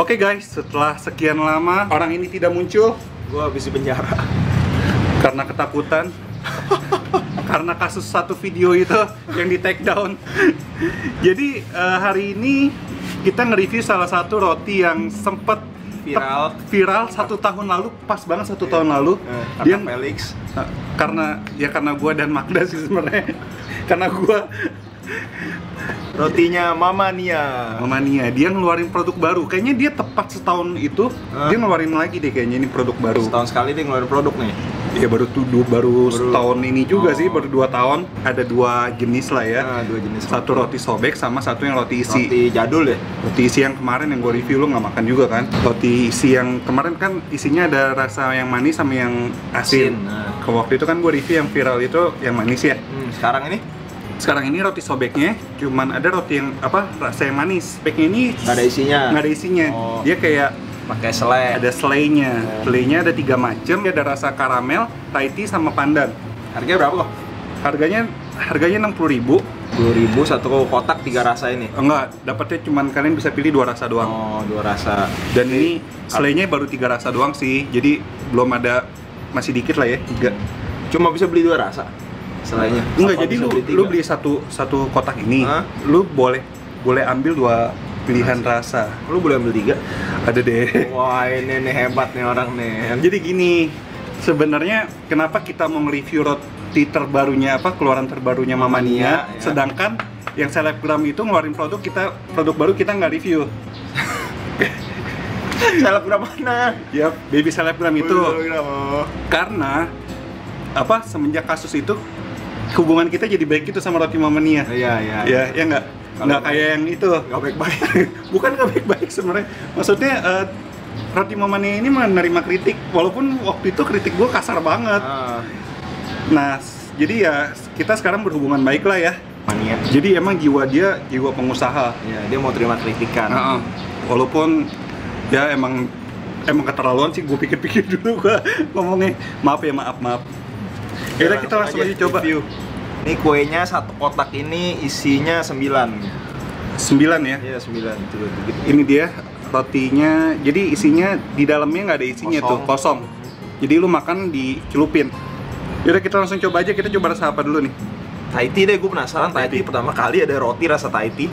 Oke guys, setelah sekian lama orang ini tidak muncul, Gue habis di penjara karena ketakutan. Karena kasus satu video itu yang di take down. Jadi hari ini kita nge-review salah satu roti yang sempet viral 1 tahun lalu, pas banget 1 tahun lalu. Dia Felix. Karena gua dan Magda sih sebenarnya. Karena gua Rotinya Mama Nia, dia ngeluarin produk baru. Kayaknya dia tepat setahun itu dia ngeluarin lagi deh kayaknya ini produk baru. Setahun sekali dia ngeluarin produk nih. Ya baru setahun ini juga sih, baru 2 tahun. Ada 2 jenis lah ya. 2 jenis. Satu roti sobek sama satu yang roti isi. Roti jadul ya. Roti isi yang kemarin yang gue review lo nggak makan juga kan? Roti isi yang kemarin kan isinya ada rasa yang manis sama yang asin. Ke waktu itu kan gue review yang viral itu yang manis ya. Sekarang ini roti sobeknya cuman ada roti yang rasa yang manis. Sobeknya ini nggak ada isinya. Dia kayak pakai selai. Ada selainya. Selainya ada 3 macam. Ada rasa karamel, Thai tea sama pandan. Harganya berapa kok? Harganya 60.000. 10.000 satu kotak 3 rasa ini. Enggak, dapatnya cuman kalian bisa pilih 2 rasa doang. Oh, 2 rasa. Dan ini selainya baru 3 rasa doang sih. Jadi belum ada, masih dikit lah ya, 3. Cuma bisa beli 2 rasa selainya. Enggak, jadi lu beli satu kotak ini. Lu boleh ambil 2 pilihan rasa. Lu boleh ambil 3? Ada deh. Wah, ini nih hebat nih orang nih. Jadi gini, sebenarnya kenapa kita mau nge-review roti terbarunya keluaran terbarunya Mama Nia, sedangkan yang selebgram itu ngeluarin produk baru kita nggak review. Selebgram mana? Ya, baby selebgram itu. Karena semenjak kasus itu hubungan kita jadi baik gitu sama roti Mama Nia. Iya. Ya nggak kayak yang itu. Nggak baik-baik. Bukan nggak baik-baik sebenarnya. Maksudnya roti Mama Nia ini menerima kritik, walaupun waktu itu kritik gue kasar banget. Nah, jadi ya kita sekarang berhubungan baik lah ya. Mania. Jadi emang jiwa pengusaha. Iya, dia mau terima kritikan. Walaupun ya emang keterlaluan sih, gue pikir-pikir dulu gue ngomongnya. Maaf. Yaudah, kita langsung aja coba. Review. Ini kuenya 1 kotak ini isinya 9 ya? Iya, 9. Ini dia rotinya, jadi isinya di dalamnya nggak ada isinya, kosong. Jadi lu makan dicelupin. Yaudah, kita langsung coba aja. Kita coba rasa apa dulu nih? Thai tea deh, gue penasaran. Thai tea pertama kali ada roti rasa Thai tea.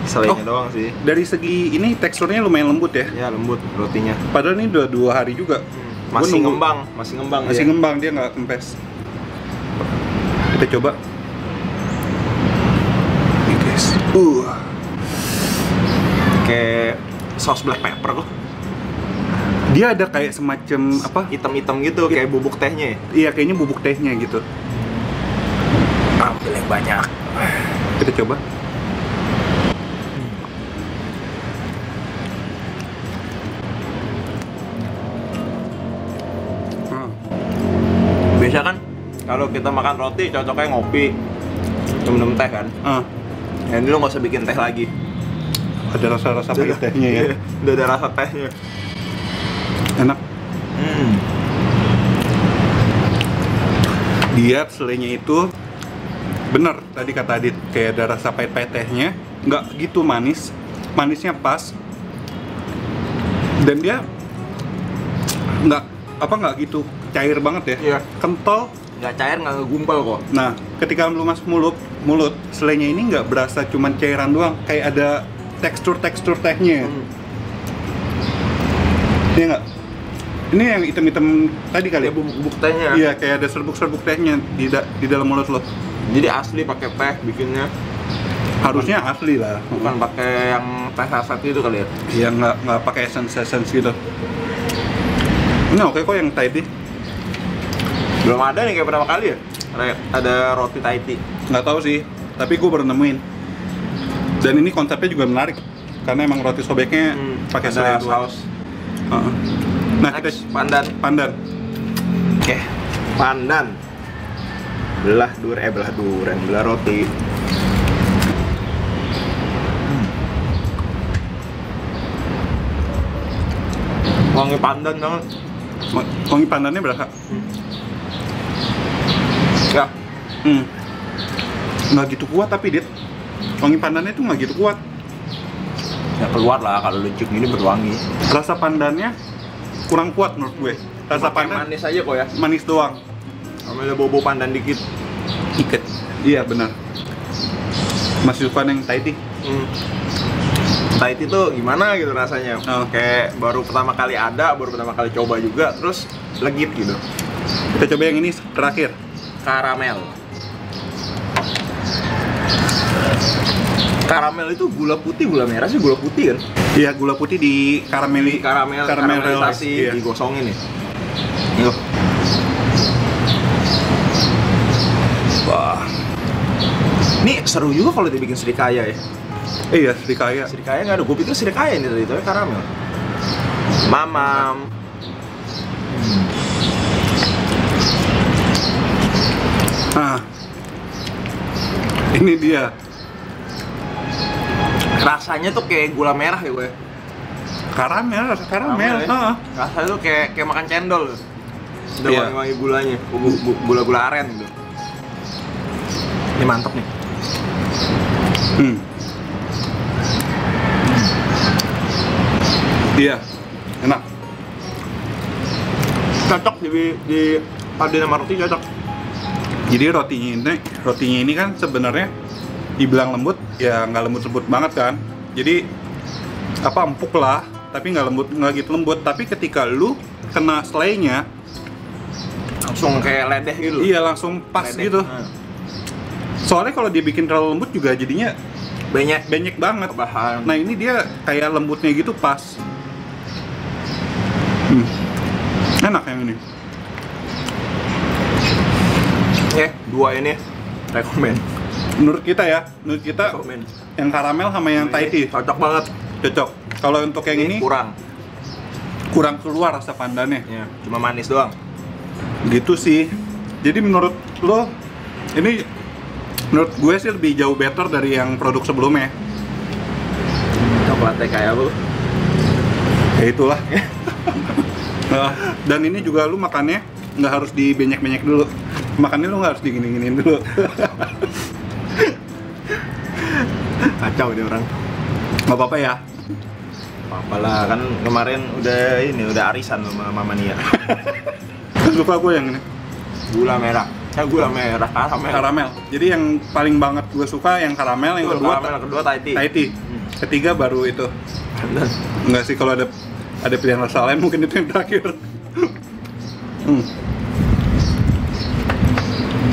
Selainya doang sih. Dari segi ini teksturnya lumayan lembut ya? Ya, lembut rotinya. Padahal ini udah 2 hari juga. Masih ngembang Dia nggak kempes. Kita coba. Ini guys. Kayak saus black pepper loh. Dia ada kayak semacam hitam-hitam gitu, kayak bubuk tehnya ya? Iya, kayaknya bubuk tehnya gitu. Ambil yang banyak. Kita coba. Biasa kan kalau kita makan roti cocoknya ngopi, minum teh kan. Yang ini lo nggak usah bikin teh lagi. Ada rasa-rasa pahit tehnya ya. Udah ada rasa tehnya. Enak. Dia selainya itu bener tadi kata Adit, kayak ada rasa pahit-pahit tehnya, nggak gitu manis, manisnya pas. Dan dia nggak gitu cair banget ya. Iya. Kental. Nggak cair, nggak ngegumpal kok. Nah, ketika lu masuk mulut, selainya ini nggak berasa cuman cairan doang, kayak ada tekstur tehnya. Iya nggak? Ini yang hitam-hitam tadi kali ya? Bubuk tehnya. Iya, kayak ada serbuk-serbuk tehnya di dalam mulut lo. Jadi asli pakai teh bikinnya. Harusnya asli lah. Bukan pakai yang teh saset itu kali ya? Iya, nggak pakai essence gitu. Ini oke kok yang Thai tea. Belum ada nih kayak pertama kali ya? Ada roti Thai tea. Nggak tahu sih, tapi gue baru nemuin. Dan ini konsepnya juga menarik, karena emang roti sobeknya pakai saus. Nah, next, kita pandan. Oke, pandan. Belah roti. Wangi pandan banget. Wangi pandannya berasa? Ya. Nggak gitu kuat tapi Dit. Wangi pandannya itu nggak gitu kuat. Ya keluar lah kalau lucuk ini berwangi. Rasa pandannya kurang kuat menurut gue. Rasa pandan manis aja kok ya. Manis doang. Sama ada bobo pandan dikit. Dikit. Iya benar. Mas Yufan yang Thai tea. Thai tea tuh gimana gitu rasanya? Kayak baru pertama kali coba juga, terus legit gitu. Kita coba yang ini terakhir. Karamel. Karamel itu gula putih, gula merah sih, gula putih kan? Iya, gula putih di karamelisasi, iya. Digosongin nih. Yuk. Wah. Ini seru juga kalau dibikin srikaya ya. Iya, srikaya. Srikaya nggak ada, gue pikir srikaya ini tadi, tapi karamel. Mamam. Nah, ini dia. Rasanya tuh kayak gula merah ya gue. Karamel, rasa karamel. Ya? Rasanya tuh kayak makan cendol. Udah wangi-wangi gulanya, gula-gula aren gitu. Ini mantep nih. Iya, enak. Cocok di paduin sama roti, cocok. Jadi rotinya ini kan sebenarnya dibilang lembut, ya nggak lembut-lembut banget kan. Jadi empuk lah, tapi nggak gitu lembut. Tapi ketika lu kena selainya, langsung kayak ledeh gitu. Iya, langsung pas ledeh gitu. Soalnya kalau dibikin terlalu lembut juga jadinya banyak banget. Bahan. Nah ini dia kayak lembutnya gitu pas. Enak yang ini. Dua ini rekomen. Menurut kita rekomen. Yang karamel sama yang Thai tea cocok banget. Cocok. Kalau untuk yang ini kurang keluar rasa pandannya. Ya, cuma manis doang. Gitu sih. Jadi menurut lo ini, menurut gue sih lebih jauh better dari yang produk sebelumnya. Coklatnya kayak apa? Ya itulah. Dan ini juga lu makannya nggak harus dibanyak-banyak dulu. Makannya lu nggak harus digini-giniin dulu. Kacau dia orang. Nggak apa-apa ya. Apa lah, kan kemarin udah arisan sama Mama Nia. Lupa gue yang ini. Gula merah karamel. Jadi yang paling banget gue suka yang karamel, yang kedua Thai tea. Ketiga baru itu. Enggak sih, kalau ada pilihan rasa lain mungkin itu yang terakhir.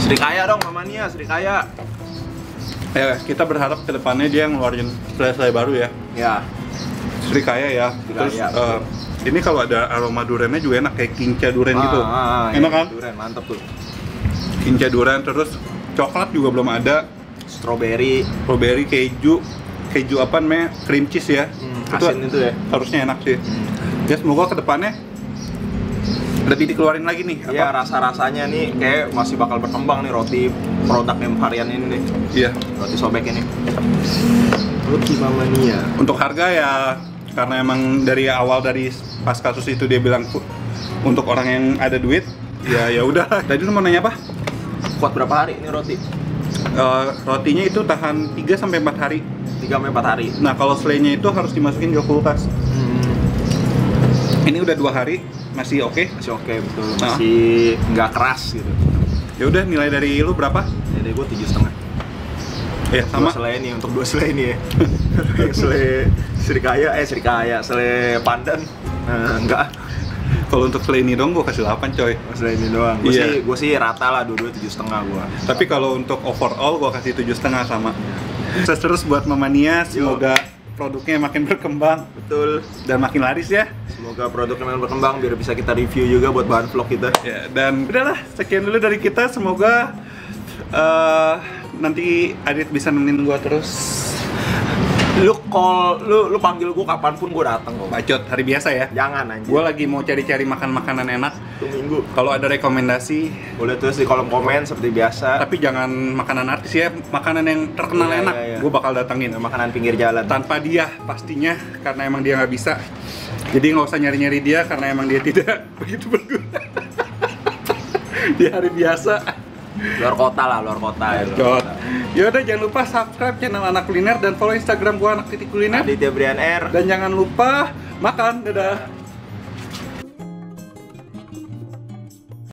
Srikaya dong, Mama Nia, Srikaya. Ya, kita berharap kedepannya dia ngeluarin selai baru ya. Ya. Srikaya ya. Terus ini kalau ada aroma duriannya juga enak, kayak kinca durian gitu. Enak kan? Durian mantep tuh. Kinca durian, terus coklat juga belum ada. Strawberry, keju apa namanya? Cream cheese ya. Asin itu ya. Harusnya enak sih. Ya semoga kedepannya lebih dikeluarin lagi nih. Iya, rasa-rasanya nih kayak masih bakal berkembang nih roti produk yang varian ini nih. Iya. Roti sobek ini. Roti Mama Nia. Untuk harga ya, karena emang dari awal, dari pas kasus itu dia bilang untuk orang yang ada duit, ya udah. Tadi lu mau nanya apa? Kuat berapa hari ini roti? Rotinya itu tahan 3-4 hari. 3-4 hari. Nah kalau selainya itu harus dimasukin ke kulkas. Ini udah 2 hari, masih oke? Masih oke, betul. Masih nggak keras gitu. Ya udah, nilai dari lu berapa? Dari gue 7,5. Ya sama. Untuk 2 selai ini ya. Selai selai pandan. Enggak. Kalau untuk selai ini dong gue kasih 8 coy. Selai ini doang. Gue sih rata lah, dua-dua 7,5 gue. Tapi kalau untuk overall gue kasih 7,5 sama. Sukses terus buat Mama Nia, semoga produknya makin berkembang. Betul. Dan makin laris ya. Semoga produknya makin berkembang biar bisa kita review juga buat bahan vlog kita. Ya, dan udahlah, sekian dulu dari kita. Semoga nanti Adit bisa nemenin gua terus. Lu panggil gua kapanpun gua datang kok. Bacot, hari biasa ya? Jangan anjir. Gua lagi mau cari-cari makanan enak. Satu minggu. Kalau ada rekomendasi, boleh tulis di kolom komen seperti biasa. Tapi jangan makanan artis ya, makanan yang terkenal enak. Iya. Gua bakal datangin. Makanan pinggir jalan. Tanpa dia pastinya, karena emang dia nggak bisa. Jadi nggak usah nyari-nyari dia karena emang dia tidak begitu berguna. Di hari biasa. Luar kota lah, luar kota ya. Yaudah, jangan lupa subscribe channel Anak Kuliner dan follow Instagram gua Anak Titik Kuliner. Aditya Brian R. Dan jangan lupa makan, dadah.